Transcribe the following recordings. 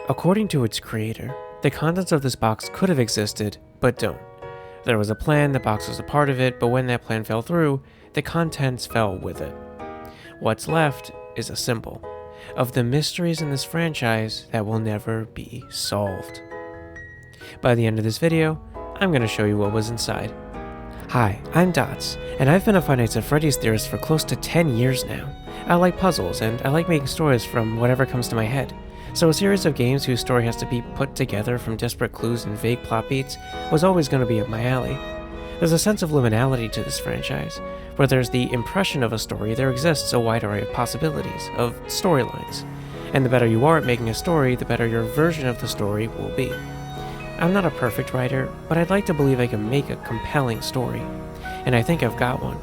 According to its creator, the contents of this box could have existed, but don't. There was a plan, the box was a part of it, but when that plan fell through, the contents fell with it. What's left is a symbol of the mysteries in this franchise that will never be solved. By the end of this video, I'm going to show you what was inside. Hi, I'm Dots, and I've been a Five Nights at Freddy's theorist for close to 10 years now. I like puzzles, and I like making stories from whatever comes to my head. So a series of games whose story has to be put together from disparate clues and vague plot beats was always going to be up my alley. There's a sense of liminality to this franchise. Where there's the impression of a story, there exists a wide array of possibilities, of storylines. And the better you are at making a story, the better your version of the story will be. I'm not a perfect writer, but I'd like to believe I can make a compelling story. And I think I've got one.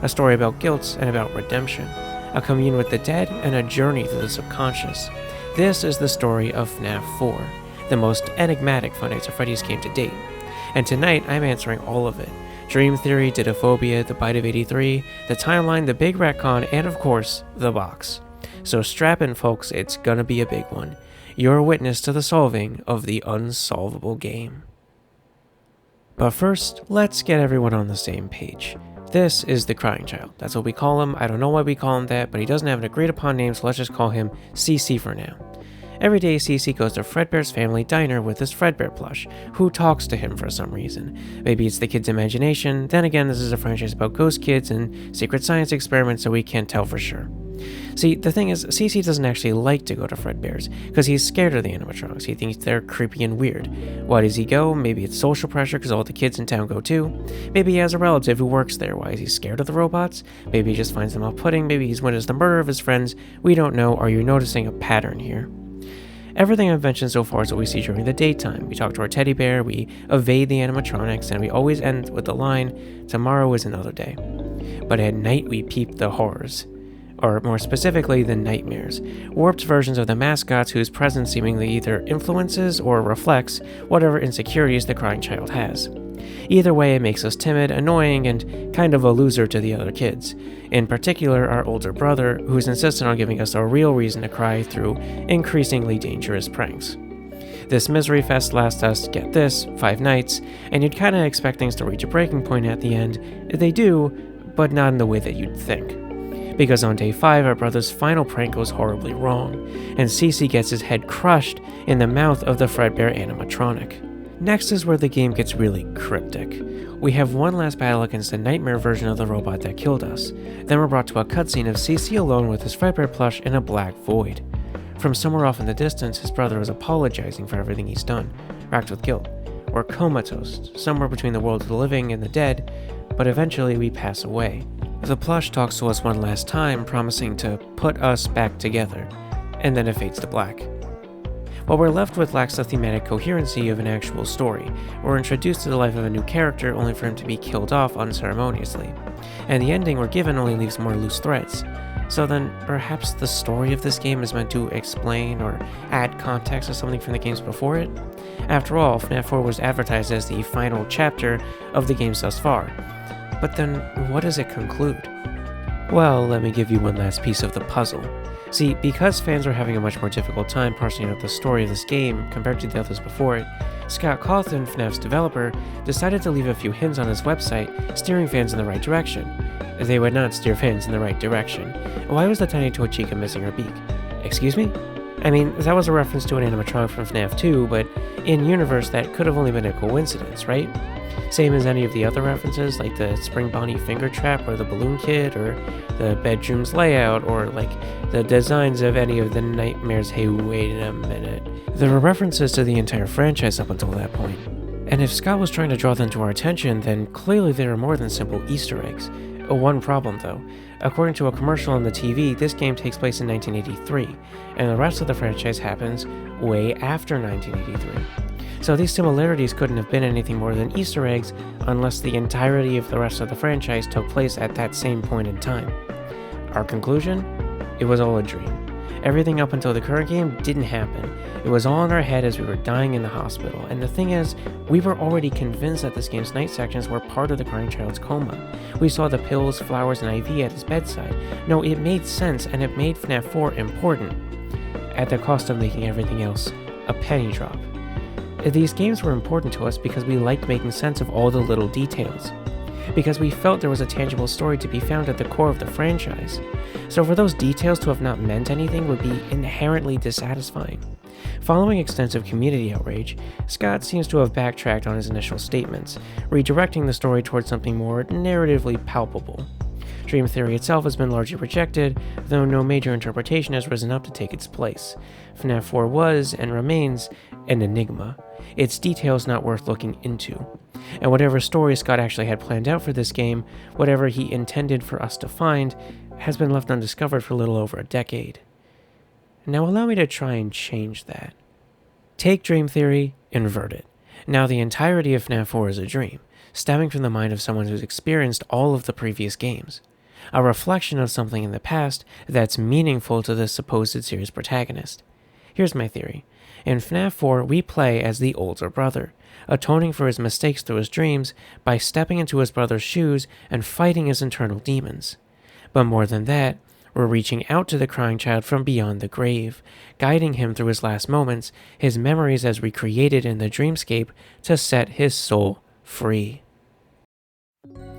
A story about guilt and about redemption. A commune with the dead and a journey through the subconscious. This is the story of FNaF 4, the most enigmatic Five Nights at Freddy's game to date. And tonight, I'm answering all of it. Dream Theory, Didophobia, the Bite of 83, the timeline, the big retcon, and of course, the box. So strap in, folks, it's gonna be a big one. You're a witness to the solving of the unsolvable game. But first, let's get everyone on the same page. This is the Crying Child. That's what we call him. I don't know why we call him that, but he doesn't have an agreed upon name, so let's just call him CC for now. Every day, CC goes to Fredbear's family diner with his Fredbear plush, who talks to him for some reason. Maybe it's the kid's imagination, then again this is a franchise about ghost kids and secret science experiments, so we can't tell for sure. See, the thing is, CC doesn't actually like to go to Fredbear's, because he's scared of the animatronics. He thinks they're creepy and weird. Why does he go? Maybe it's social pressure, because all the kids in town go too. Maybe he has a relative who works there. Why is he scared of the robots? Maybe he just finds them off-putting. Maybe he's witnessed the murder of his friends. We don't know. Are you noticing a pattern here? Everything I've mentioned so far is what we see during the daytime. We talk to our teddy bear, we evade the animatronics, and we always end with the line, "Tomorrow is another day." But at night we peep the horrors. Or more specifically, the nightmares. Warped versions of the mascots whose presence seemingly either influences or reflects whatever insecurities the crying child has. Either way, it makes us timid, annoying, and kind of a loser to the other kids. In particular, our older brother, who's insistent on giving us a real reason to cry through increasingly dangerous pranks. This misery fest lasts us, get this, 5 nights, and you'd kinda expect things to reach a breaking point at the end. They do, but not in the way that you'd think. Because on day 5, our brother's final prank goes horribly wrong, and CC gets his head crushed in the mouth of the Fredbear animatronic. Next is where the game gets really cryptic. We have one last battle against the nightmare version of the robot that killed us. Then we're brought to a cutscene of CC alone with his Fredbear plush in a black void. From somewhere off in the distance, his brother is apologizing for everything he's done, racked with guilt. We're comatose, somewhere between the world of the living and the dead, but eventually we pass away. The plush talks to us one last time, promising to put us back together, and then it fades to black. What we're left with lacks the thematic coherency of an actual story. We're introduced to the life of a new character only for him to be killed off unceremoniously, and the ending we're given only leaves more loose threads. So then, perhaps the story of this game is meant to explain or add context to something from the games before it? After all, FNaF 4 was advertised as the final chapter of the games thus far. But then, what does it conclude? Well, let me give you one last piece of the puzzle. See, because fans are having a much more difficult time parsing out the story of this game compared to the others before it, Scott Cawthon, FNaF's developer, decided to leave a few hints on his website, steering fans in the right direction. They would not steer fans in the right direction. Why was the tiny toy chica missing her beak? Excuse me? I mean, that was a reference to an animatronic from FNaF 2, but in-universe that could have only been a coincidence, right? Same as any of the other references, like the Spring Bonnie finger trap, or the Balloon Kid, or the bedroom's layout, or like the designs of any of the nightmares. Hey, wait a minute. There were references to the entire franchise up until that point. And if Scott was trying to draw them to our attention, then clearly they were more than simple Easter eggs. One problem though. According to a commercial on the TV, this game takes place in 1983, and the rest of the franchise happens way after 1983. So these similarities couldn't have been anything more than Easter eggs unless the entirety of the rest of the franchise took place at that same point in time. Our conclusion? It was all a dream. Everything up until the current game didn't happen. It was all in our head as we were dying in the hospital, and the thing is, we were already convinced that this game's night sections were part of the crying child's coma. We saw the pills, flowers, and IV at his bedside. No, it made sense, and it made FNaF 4 important, at the cost of making everything else a penny drop. These games were important to us because we liked making sense of all the little details, because we felt there was a tangible story to be found at the core of the franchise. So for those details to have not meant anything would be inherently dissatisfying. Following extensive community outrage, Scott seems to have backtracked on his initial statements, redirecting the story towards something more narratively palpable. Dream theory itself has been largely rejected, though no major interpretation has risen up to take its place. FNaF 4 was, and remains, an enigma, its details not worth looking into. And whatever story Scott actually had planned out for this game, whatever he intended for us to find, has been left undiscovered for a little over a decade. Now allow me to try and change that. Take dream theory, invert it. Now the entirety of FNaF 4 is a dream, stemming from the mind of someone who's experienced all of the previous games. A reflection of something in the past that's meaningful to the supposed series protagonist. Here's my theory. In FNaF 4, we play as the older brother, atoning for his mistakes through his dreams by stepping into his brother's shoes and fighting his internal demons. But more than that, we're reaching out to the crying child from beyond the grave, guiding him through his last moments, his memories as recreated in the dreamscape, to set his soul free.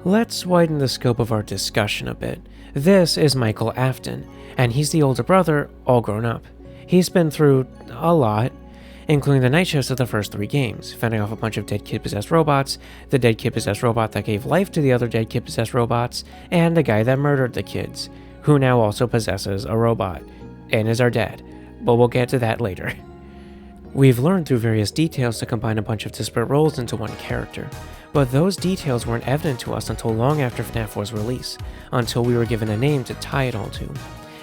Let's widen the scope of our discussion a bit. This is Michael Afton, and he's the older brother, all grown up. He's been through a lot, including the night shifts of the first 3 games, fending off a bunch of dead kid-possessed robots, the dead kid-possessed robot that gave life to the other dead kid-possessed robots, and the guy that murdered the kids, who now also possesses a robot, and is our dad, but we'll get to that later. We've learned through various details to combine a bunch of disparate roles into one character, but those details weren't evident to us until long after FNaF 4's release, until we were given a name to tie it all to.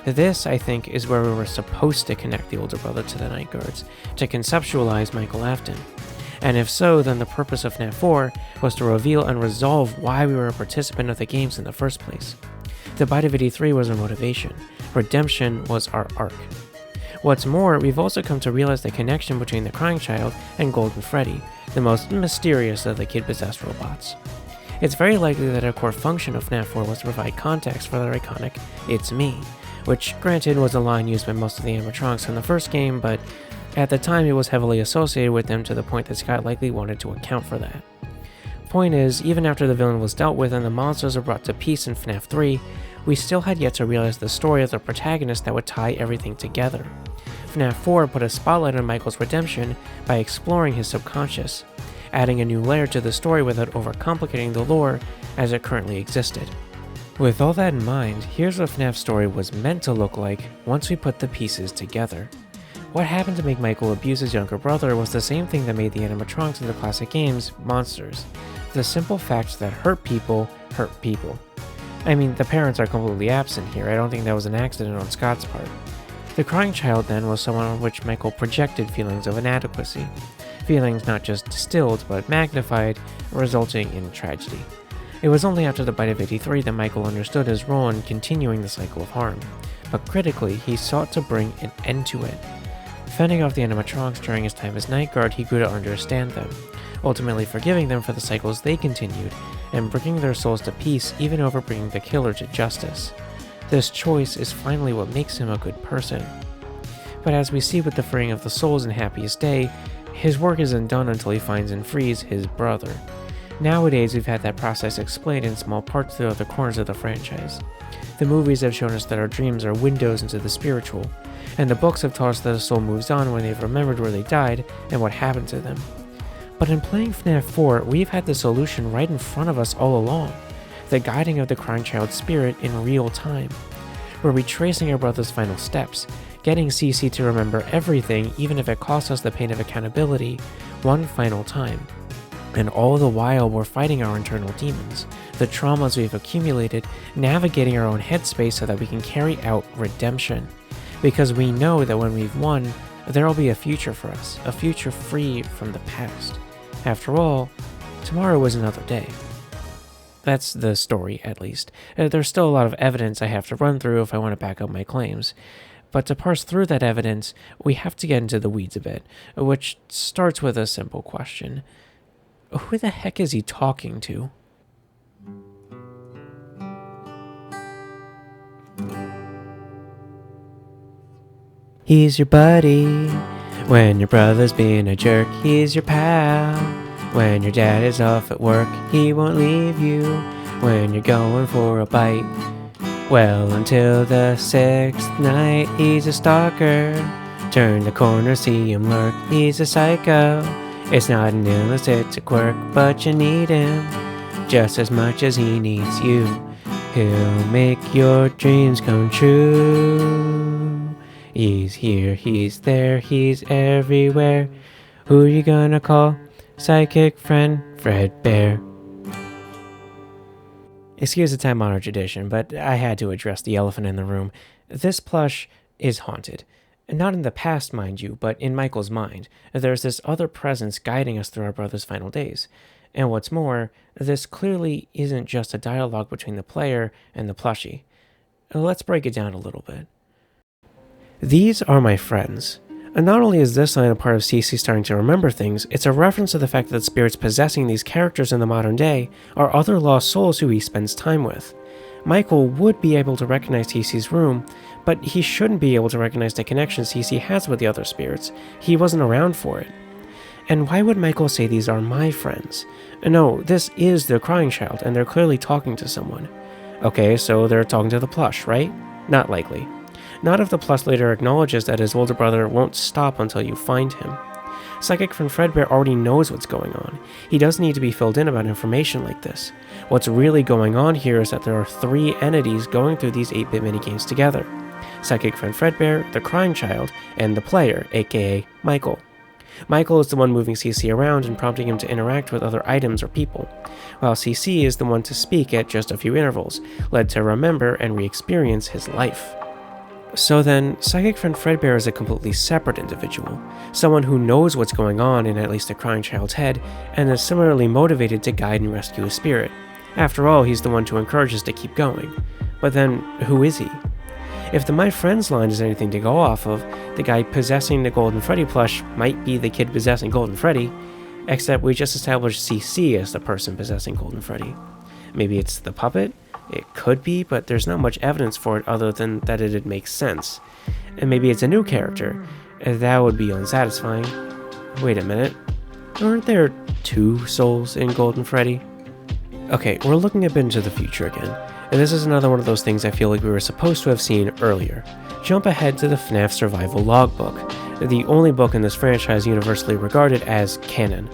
This, I think, is where we were supposed to connect the older brother to the Night Guards, to conceptualize Michael Afton. And if so, then the purpose of FNaF 4 was to reveal and resolve why we were a participant of the games in the first place. The DaVinci 3 was our motivation. Redemption was our arc. What's more, we've also come to realize the connection between the Crying Child and Golden Freddy, the most mysterious of the kid-possessed robots. It's very likely that a core function of FNaF 4 was to provide context for the iconic "It's me," which granted was a line used by most of the animatronics in the first game, but at the time it was heavily associated with them to the point that Scott likely wanted to account for that. Point is, even after the villain was dealt with and the monsters were brought to peace in FNaF 3, we still had yet to realize the story of the protagonist that would tie everything together. FNaF 4 put a spotlight on Michael's redemption by exploring his subconscious, adding a new layer to the story without overcomplicating the lore as it currently existed. With all that in mind, here's what FNAF's story was meant to look like once we put the pieces together. What happened to make Michael abuse his younger brother was the same thing that made the animatronics in the classic games monsters. The simple fact that hurt people hurt people. I mean, the parents are completely absent here. I don't think that was an accident on Scott's part. The crying child then was someone on which Michael projected feelings of inadequacy. Feelings not just distilled but magnified, resulting in tragedy. It was only after the bite of 83 that Michael understood his role in continuing the cycle of harm, but critically, he sought to bring an end to it. Fending off the animatronics during his time as Night Guard, he grew to understand them, ultimately forgiving them for the cycles they continued, and bringing their souls to peace even over bringing the killer to justice. This choice is finally what makes him a good person. But as we see with the freeing of the souls in Happiest Day, his work isn't done until he finds and frees his brother. Nowadays, we've had that process explained in small parts throughout the corners of the franchise. The movies have shown us that our dreams are windows into the spiritual, and the books have taught us that a soul moves on when they've remembered where they died and what happened to them. But in playing FNaF 4, we've had the solution right in front of us all along, the guiding of the crying child's spirit in real time. We're retracing our brother's final steps, getting CC to remember everything even if it costs us the pain of accountability, one final time. And all the while we're fighting our internal demons, the traumas we've accumulated, navigating our own headspace so that we can carry out redemption. Because we know that when we've won, there will be a future for us, a future free from the past. After all, tomorrow is another day. That's the story, at least. There's still a lot of evidence I have to run through if I want to back up my claims. But to parse through that evidence, we have to get into the weeds a bit, which starts with a simple question. Who the heck is he talking to? He's your buddy, When your brother's being a jerk, he's your pal. When your dad is off at work, he won't leave you. When you're going for a bite, well, until the 6th night, he's a stalker. Turn the corner, see him lurk, he's a psycho. It's not an illness, it's a quirk, but you need him just as much as he needs you. He'll make your dreams come true. He's here, he's there, he's everywhere. Who you gonna call? Psychic friend Fredbear. Excuse the time-honored tradition, but I had to address the elephant in the room. This plush is haunted. Not in the past, mind you, but in Michael's mind. There's this other presence guiding us through our brother's final days. And what's more, this clearly isn't just a dialogue between the player and the plushie. Let's break it down a little bit. These are my friends. And not only is this line a part of CC starting to remember things, it's a reference to the fact that the spirits possessing these characters in the modern day are other lost souls who he spends time with. Michael would be able to recognize CC's room, but he shouldn't be able to recognize the connection CC has with the other spirits. He wasn't around for it. And why would Michael say these are my friends? No, this is the crying child, and they're clearly talking to someone. Okay, so they're talking to the plush, right? Not likely. Not if the plush later acknowledges that his older brother won't stop until you find him. Psychic friend Fredbear already knows what's going on. He doesn't need to be filled in about information like this. What's really going on here is that there are 3 entities going through these 8-bit minigames together. Psychic friend Fredbear, the crying child, and the player, aka Michael. Michael is the one moving CC around and prompting him to interact with other items or people, while CC is the one to speak at just a few intervals, led to remember and re-experience his life. So then, Psychic friend Fredbear is a completely separate individual, someone who knows what's going on in at least the crying child's head, and is similarly motivated to guide and rescue his spirit. After all, he's the one to encourage us to keep going. But then, who is he? If the My Friends line is anything to go off of, the guy possessing the Golden Freddy plush might be the kid possessing Golden Freddy, except we just established CC as the person possessing Golden Freddy. Maybe it's the puppet? It could be, but there's not much evidence for it other than that it'd make sense. And maybe it's a new character. That would be unsatisfying. Wait a minute. Aren't there 2 souls in Golden Freddy? Okay, we're looking a bit into the future again. And this is another one of those things I feel like we were supposed to have seen earlier. Jump ahead to the FNaF Survival Logbook, the only book in this franchise universally regarded as canon.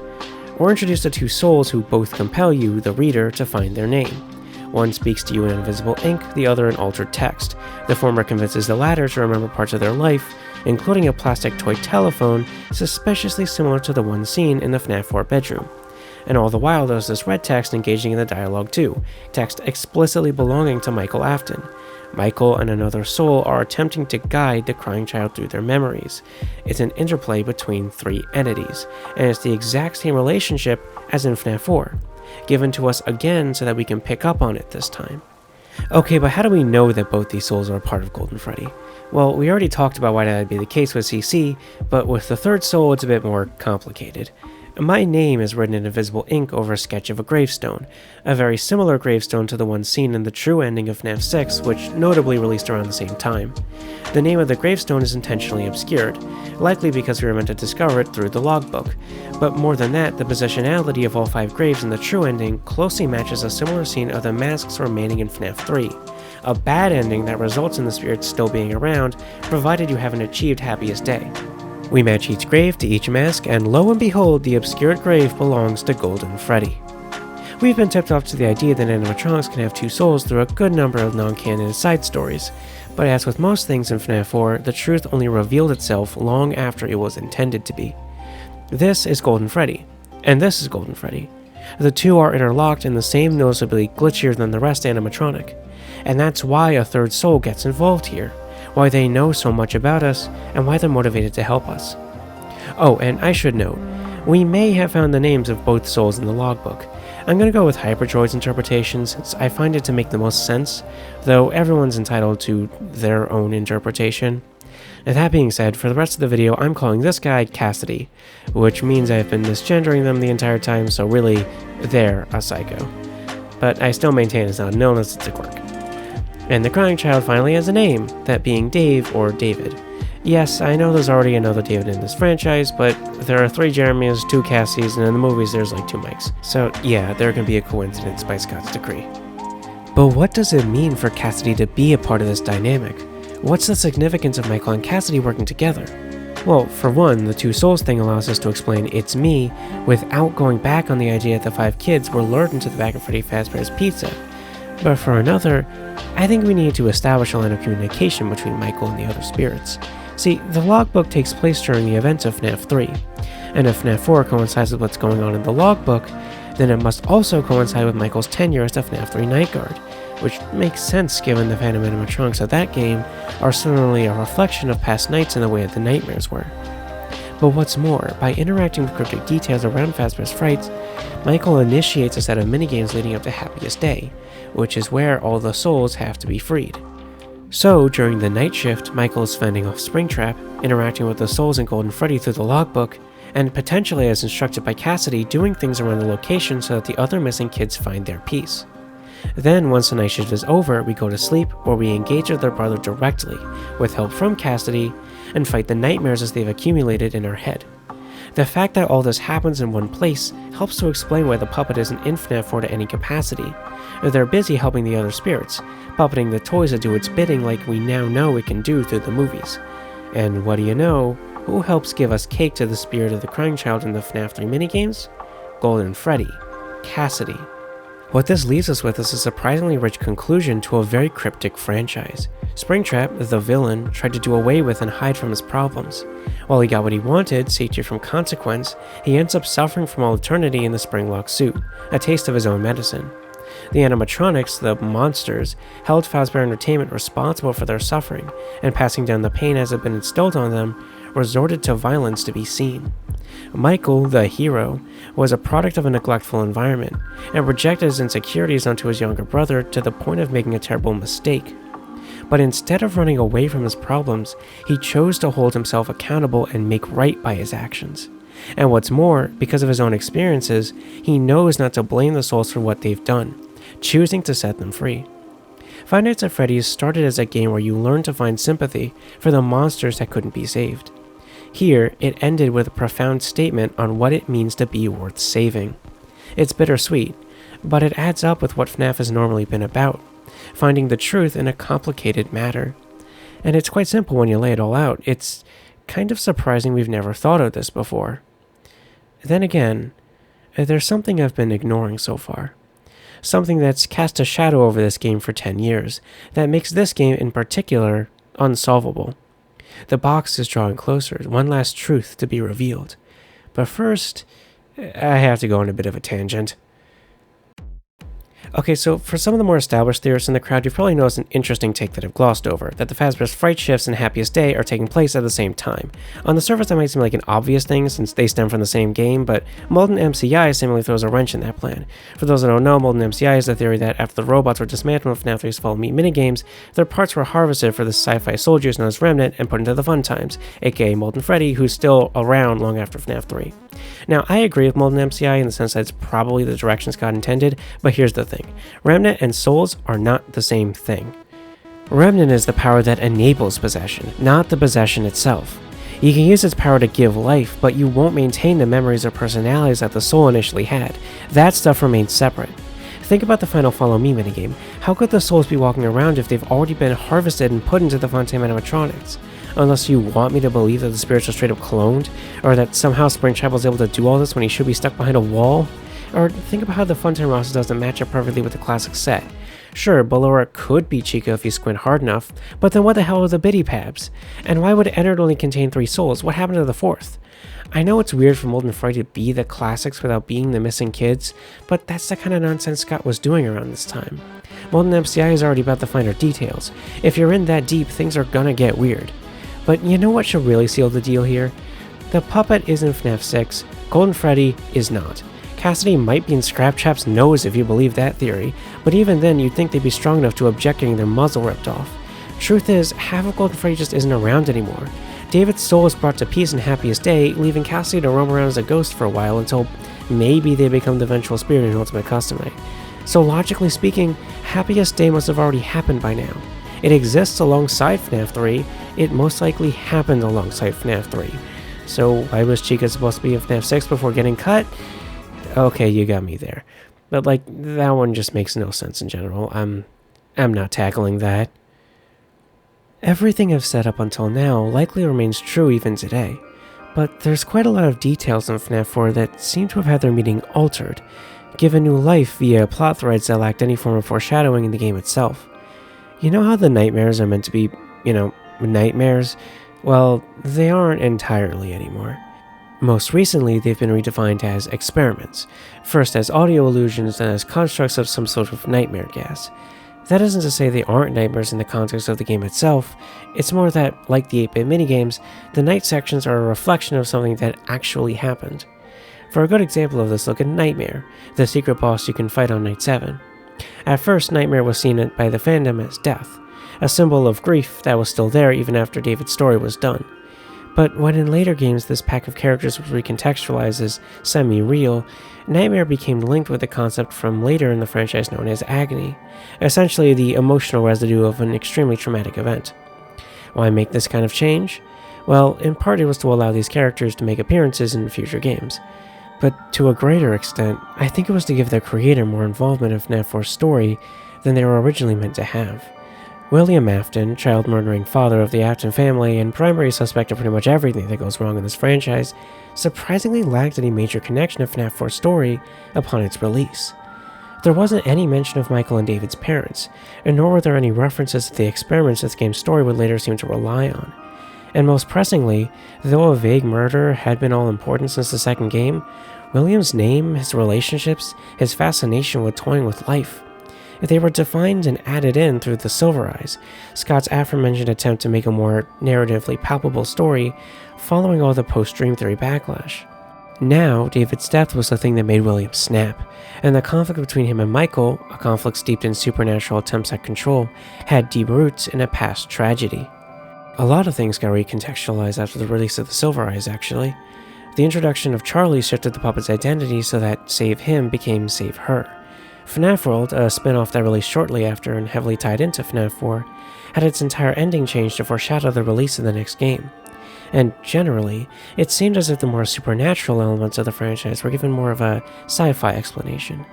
We're introduced to 2 souls who both compel you, the reader, to find their name. One speaks to you in invisible ink, the other in altered text. The former convinces the latter to remember parts of their life, including a plastic toy telephone suspiciously similar to the one seen in the FNaF 4 bedroom. And all the while there's this red text engaging in the dialogue too, text explicitly belonging to Michael Afton. Michael and another soul are attempting to guide the crying child through their memories. It's an interplay between 3 entities, and it's the exact same relationship as in FNaF 4. Given to us again so that we can pick up on it this time. Okay, but how do we know that both these souls are a part of Golden Freddy? Well, we already talked about why that would be the case with CC, but with the 3rd soul it's a bit more complicated. My name is written in invisible ink over a sketch of a gravestone, a very similar gravestone to the one seen in the true ending of FNaF 6, which notably released around the same time. The name of the gravestone is intentionally obscured, likely because we were meant to discover it through the logbook, but more than that, the positionality of all 5 graves in the true ending closely matches a similar scene of the masks remaining in FNaF 3, a bad ending that results in the spirits still being around, provided you haven't achieved happiest day. We match each grave to each mask, and lo and behold, the obscured grave belongs to Golden Freddy. We've been tipped off to the idea that animatronics can have 2 souls through a good number of non-canon side stories, but as with most things in FNaF 4, the truth only revealed itself long after it was intended to be. This is Golden Freddy, and this is Golden Freddy. The 2 are interlocked and the same noticeably glitchier than the rest animatronic, and that's why a 3rd soul gets involved here. Why they know so much about us, and why they're motivated to help us. Oh, and I should note, we may have found the names of both souls in the logbook. I'm going to go with HyperDroid's interpretation since I find it to make the most sense, though everyone's entitled to their own interpretation. And that being said, for the rest of the video, I'm calling this guy Cassidy, which means I've been misgendering them the entire time, so really, they're a psycho. But I still maintain it's not an illness, it's a quirk. And the crying child finally has a name, that being Dave or David. Yes, I know there's already another David in this franchise, but there are 3 Jeremys, 2 Cassies, and in the movies there's like 2 Mikes. So yeah, there can be a coincidence by Scott's decree. But what does it mean for Cassidy to be a part of this dynamic? What's the significance of Michael and Cassidy working together? Well, for one, the 2 souls thing allows us to explain "it's me" without going back on the idea that the 5 kids were lured into the back of Freddy Fazbear's Pizza. But for another, I think we need to establish a line of communication between Michael and the other spirits. See, the logbook takes place during the events of FNaF 3, and if FNaF 4 coincides with what's going on in the logbook, then it must also coincide with Michael's tenure as the FNaF 3 Night Guard, which makes sense given the phantom animatronics of that game are similarly a reflection of past nights in the way that the nightmares were. But what's more, by interacting with cryptic details around Fazbear's frights, Michael initiates a set of minigames leading up to Happiest Day, which is where all the souls have to be freed. So, during the night shift, Michael is fending off Springtrap, interacting with the souls in Golden Freddy through the logbook, and potentially as instructed by Cassidy, doing things around the location so that the other missing kids find their peace. Then, once the night shift is over, we go to sleep, where we engage with their brother directly, with help from Cassidy, and fight the nightmares as they've accumulated in our head. The fact that all this happens in one place helps to explain why the puppet isn't in FNaF 4 to any capacity. They're busy helping the other spirits, puppeting the toys to do its bidding like we now know it can do through the movies. And what do you know, who helps give us cake to the spirit of the crying child in the FNaF 3 minigames? Golden Freddy, Cassidy. What this leaves us with is a surprisingly rich conclusion to a very cryptic franchise. Springtrap, the villain, tried to do away with and hide from his problems. While he got what he wanted, safety from consequence, he ends up suffering from all eternity in the spring-locked suit, a taste of his own medicine. The animatronics, the monsters, held Fazbear Entertainment responsible for their suffering, and passing down the pain as it had been instilled on them, resorted to violence to be seen. Michael, the hero, was a product of a neglectful environment, and projected his insecurities onto his younger brother to the point of making a terrible mistake. But instead of running away from his problems, he chose to hold himself accountable and make right by his actions. And what's more, because of his own experiences, he knows not to blame the souls for what they've done, choosing to set them free. Five Nights at Freddy's started as a game where you learn to find sympathy for the monsters that couldn't be saved. Here, it ended with a profound statement on what it means to be worth saving. It's bittersweet, but it adds up with what FNaF has normally been about, finding the truth in a complicated matter. And it's quite simple when you lay it all out. It's kind of surprising we've never thought of this before. Then again, there's something I've been ignoring so far. Something that's cast a shadow over this game for 10 years, that makes this game in particular unsolvable. The box is drawing closer, one last truth to be revealed. But first, I have to go on a bit of a tangent. Okay, so for some of the more established theorists in the crowd, you've probably noticed an interesting take that I've glossed over, that the Fazbear's fright shifts and Happiest Day are taking place at the same time. On the surface, that might seem like an obvious thing since they stem from the same game, but Molten MCI seemingly throws a wrench in that plan. For those that don't know, Molten MCI is the theory that after the robots were dismantled in FNaF 3's Follow Me minigames, their parts were harvested for the sci-fi soul juice known as Remnant and put into the fun times, aka Molten Freddy, who's still around long after FNaF 3. Now, I agree with Molten MCI in the sense that it's probably the direction Scott intended, but here's the thing. Remnant and souls are not the same thing. Remnant is the power that enables possession, not the possession itself. You can use its power to give life, but you won't maintain the memories or personalities that the soul initially had. That stuff remains separate. Think about the final Follow Me minigame. How could the souls be walking around if they've already been harvested and put into the Funtime animatronics? Unless you want me to believe that the spirits are straight up cloned, or that somehow Springtrap was able to do all this when he should be stuck behind a wall? Or think about how the Funtime roster doesn't match up perfectly with the classic set. Sure, Ballora could be Chica if you squint hard enough, but then what the hell are the Biddy Pabs? And why would Ennard only contain 3 souls? What happened to the 4th? I know it's weird for Molten Freddy to be the classics without being the missing kids, but that's the kind of nonsense Scott was doing around this time. Molten MCI is already about the finer details. If you're in that deep, things are gonna get weird. But you know what should really seal the deal here? The puppet is in FNaF 6, Golden Freddy is not. Cassidy might be in Scraptrap's nose if you believe that theory, but even then you'd think they'd be strong enough to object getting their muzzle ripped off. Truth is, half of Golden Freddy just isn't around anymore. David's soul is brought to peace in Happiest Day, leaving Cassidy to roam around as a ghost for a while until maybe they become the eventual spirit in Ultimate Custom Night. So logically speaking, Happiest Day must have already happened by now. It exists alongside FNaF 3, it most likely happened alongside FNaF 3. So why was Chica supposed to be in FNaF 6 before getting cut? Okay, you got me there. But like, that one just makes no sense in general. I'm not tackling that. Everything I've said up until now likely remains true even today, but there's quite a lot of details in FNaF 4 that seem to have had their meaning altered, given new life via plot threads that lacked any form of foreshadowing in the game itself. You know how the nightmares are meant to be, nightmares? Well, they aren't entirely anymore. Most recently, they've been redefined as experiments, first as audio illusions, then as constructs of some sort of nightmare gas. That isn't to say they aren't nightmares in the context of the game itself, it's more that, like the 8-bit minigames, the night sections are a reflection of something that actually happened. For a good example of this, look at Nightmare, the secret boss you can fight on Night 7. At first, Nightmare was seen by the fandom as death, a symbol of grief that was still there even after David's story was done. But when in later games this pack of characters was recontextualized as semi-real, Nightmare became linked with a concept from later in the franchise known as agony, essentially the emotional residue of an extremely traumatic event. Why make this kind of change? Well, in part it was to allow these characters to make appearances in future games. But to a greater extent, I think it was to give their creator more involvement in FNaF 4's story than they were originally meant to have. William Afton, child-murdering father of the Afton family and primary suspect of pretty much everything that goes wrong in this franchise, surprisingly lacked any major connection to FNaF 4's story upon its release. There wasn't any mention of Michael and David's parents, and nor were there any references to the experiments that the game's story would later seem to rely on. And most pressingly, though a vague murder had been all important since the second game, William's name, his relationships, his fascination with toying with life, they were defined and added in through the Silver Eyes, Scott's aforementioned attempt to make a more narratively palpable story following all the post-Dream Theory backlash. Now, David's death was the thing that made William snap, and the conflict between him and Michael, a conflict steeped in supernatural attempts at control, had deep roots in a past tragedy. A lot of things got recontextualized after the release of the Silver Eyes, actually. The introduction of Charlie shifted the puppet's identity so that Save Him became Save Her. FNaF World, a spin-off that released shortly after and heavily tied into FNaF 4, had its entire ending changed to foreshadow the release of the next game. And generally, it seemed as if the more supernatural elements of the franchise were given more of a sci-fi explanation,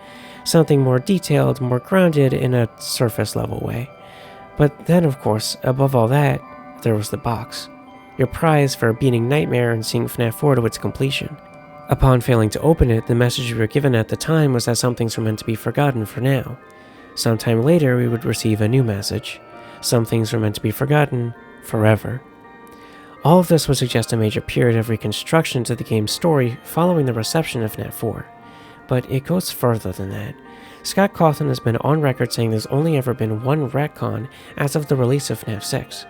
something more detailed, more grounded in a surface-level way. But then, of course, above all that, there was the box, your prize for beating Nightmare and seeing FNaF 4 to its completion. Upon failing to open it, the message we were given at the time was that some things were meant to be forgotten for now. Sometime later, we would receive a new message. Some things were meant to be forgotten forever. All of this would suggest a major period of reconstruction to the game's story following the reception of FNaF 4. But it goes further than that. Scott Cawthon has been on record saying there's only ever been one retcon as of the release of FNaF 6.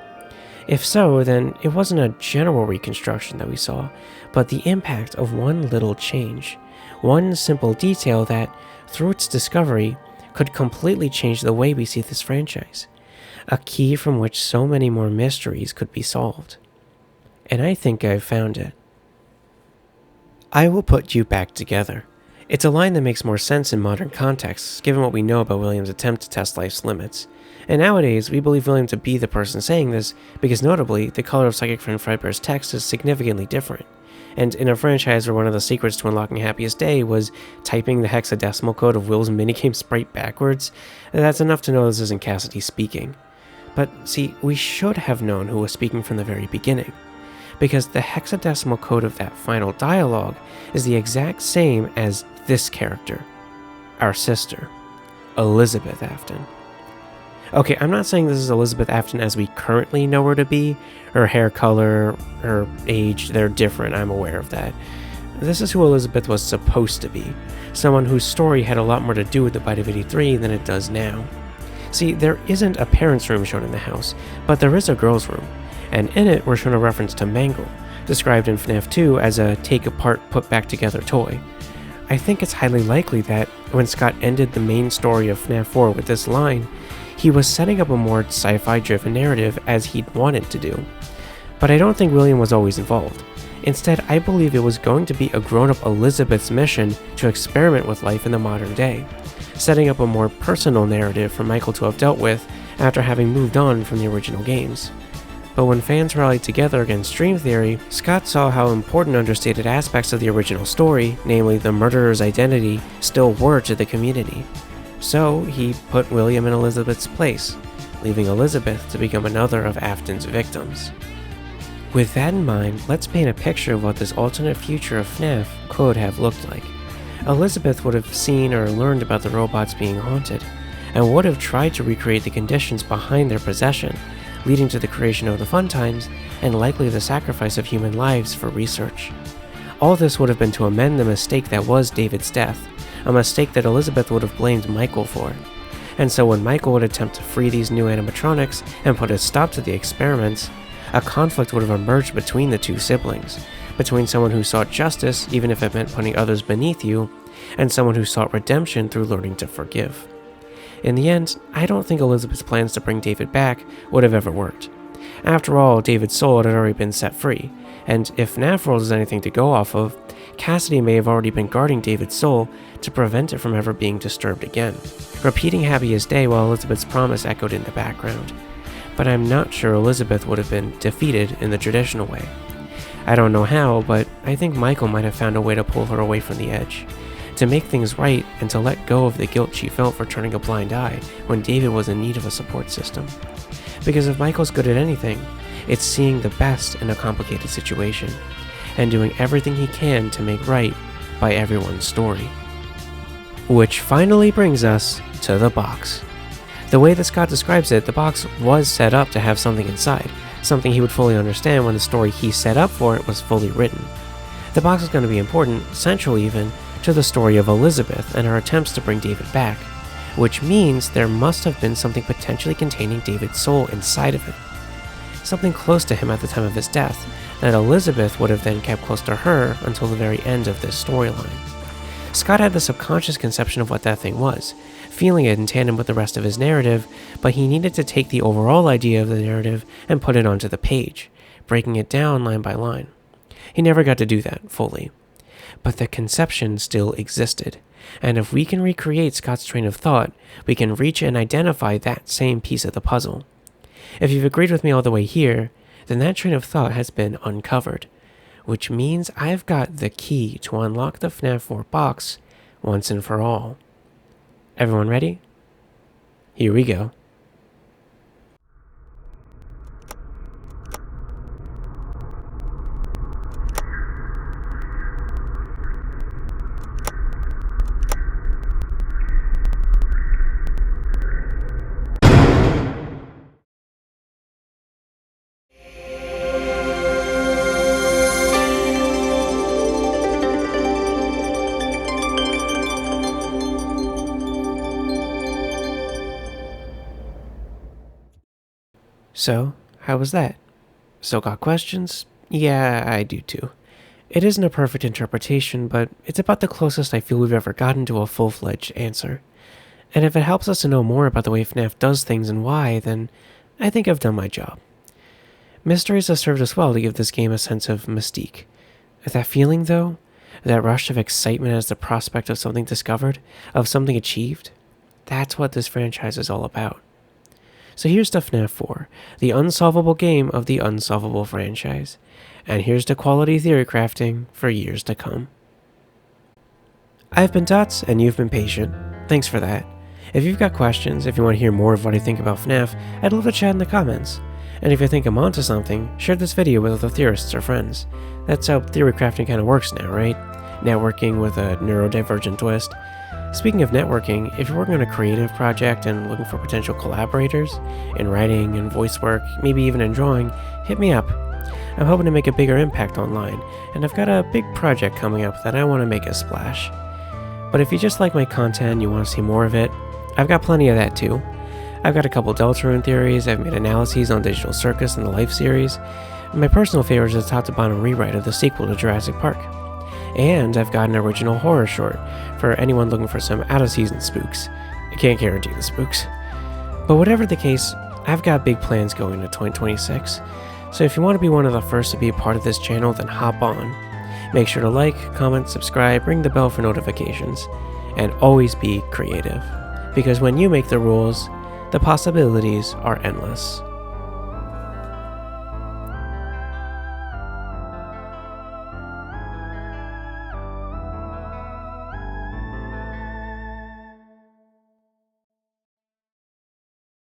If so, then it wasn't a general reconstruction that we saw, but the impact of one little change, one simple detail that, through its discovery, could completely change the way we see this franchise, a key from which so many more mysteries could be solved. And I think I've found it. I will put you back together. It's a line that makes more sense in modern contexts, given what we know about William's attempt to test life's limits. And nowadays, we believe William to be the person saying this, because notably, the color of Psychic Friend Fredbear's text is significantly different. And in a franchise where one of the secrets to unlocking Happiest Day was typing the hexadecimal code of Will's minigame sprite backwards, that's enough to know this isn't Cassidy speaking. But see, we should have known who was speaking from the very beginning, because the hexadecimal code of that final dialogue is the exact same as this character, our sister, Elizabeth Afton. Okay, I'm not saying this is Elizabeth Afton as we currently know her to be. Her hair color, her age, they're different, I'm aware of that. This is who Elizabeth was supposed to be, someone whose story had a lot more to do with the Bite of 83 than it does now. See, there isn't a parents' room shown in the house, but there is a girls' room, and in it we're shown a reference to Mangle, described in FNaF 2 as a take-apart, put-back-together toy. I think it's highly likely that, when Scott ended the main story of FNaF 4 with this line, he was setting up a more sci-fi driven narrative as he'd wanted to do. But I don't think William was always involved. Instead, I believe it was going to be a grown-up Elizabeth's mission to experiment with life in the modern day, setting up a more personal narrative for Michael to have dealt with after having moved on from the original games. But when fans rallied together against stream theory, Scott saw how important understated aspects of the original story, namely the murderer's identity, still were to the community. So he put William in Elizabeth's place, leaving Elizabeth to become another of Afton's victims. With that in mind, let's paint a picture of what this alternate future of FNaF could have looked like. Elizabeth would have seen or learned about the robots being haunted, and would have tried to recreate the conditions behind their possession, leading to the creation of the fun times and likely the sacrifice of human lives for research. All this would have been to amend the mistake that was David's death, a mistake that Elizabeth would have blamed Michael for. And so when Michael would attempt to free these new animatronics and put a stop to the experiments, a conflict would have emerged between the two siblings, between someone who sought justice, even if it meant putting others beneath you, and someone who sought redemption through learning to forgive. In the end, I don't think Elizabeth's plans to bring David back would have ever worked. After all, David's soul had already been set free, and if FNaF World is anything to go off of, Cassidy may have already been guarding David's soul to prevent it from ever being disturbed again, repeating Happy as Day while Elizabeth's promise echoed in the background. But I'm not sure Elizabeth would have been defeated in the traditional way. I don't know how, but I think Michael might have found a way to pull her away from the edge, to make things right and to let go of the guilt she felt for turning a blind eye when David was in need of a support system. Because if Michael's good at anything, it's seeing the best in a complicated situation, and doing everything he can to make right by everyone's story. Which finally brings us to the box. The way that Scott describes it, the box was set up to have something inside, something he would fully understand when the story he set up for it was fully written. The box is going to be important, central even, to the story of Elizabeth and her attempts to bring David back, which means there must have been something potentially containing David's soul inside of it. Something close to him at the time of his death, that Elizabeth would have then kept close to her until the very end of this storyline. Scott had the subconscious conception of what that thing was, feeling it in tandem with the rest of his narrative, but he needed to take the overall idea of the narrative and put it onto the page, breaking it down line by line. He never got to do that fully. But the conception still existed, and if we can recreate Scott's train of thought, we can reach and identify that same piece of the puzzle. If you've agreed with me all the way here, then that train of thought has been uncovered, which means I've got the key to unlock the FNaF 4 box once and for all. Everyone ready? Here we go. So, how was that? Still got questions? Yeah, I do too. It isn't a perfect interpretation, but it's about the closest I feel we've ever gotten to a full-fledged answer. And if it helps us to know more about the way FNaF does things and why, then I think I've done my job. Mysteries have served us well to give this game a sense of mystique. That feeling, though, that rush of excitement as the prospect of something discovered, of something achieved, that's what this franchise is all about. So here's to FNaF 4, the unsolvable game of the unsolvable franchise. And here's to quality theory crafting for years to come. I've been Dots, and you've been patient. Thanks for that. If you've got questions, if you want to hear more of what I think about FNaF, I'd love to chat in the comments. And if you think I'm onto something, share this video with other theorists or friends. That's how theory crafting kind of works now, right? Networking with a neurodivergent twist. Speaking of networking, if you're working on a creative project and looking for potential collaborators in writing and voice work, maybe even in drawing, hit me up. I'm hoping to make a bigger impact online, and I've got a big project coming up that I want to make a splash. But if you just like my content and you want to see more of it, I've got plenty of that too. I've got a couple Deltarune theories, I've made analyses on Digital Circus and the Life series, and my personal favorite is a top-to-bottom rewrite of the sequel to Jurassic Park. And I've got an original horror short for anyone looking for some out-of-season spooks. I can't guarantee the spooks. But whatever the case, I've got big plans going into 2026. So if you want to be one of the first to be a part of this channel, then hop on. Make sure to like, comment, subscribe, ring the bell for notifications, and always be creative. Because when you make the rules, The possibilities are endless.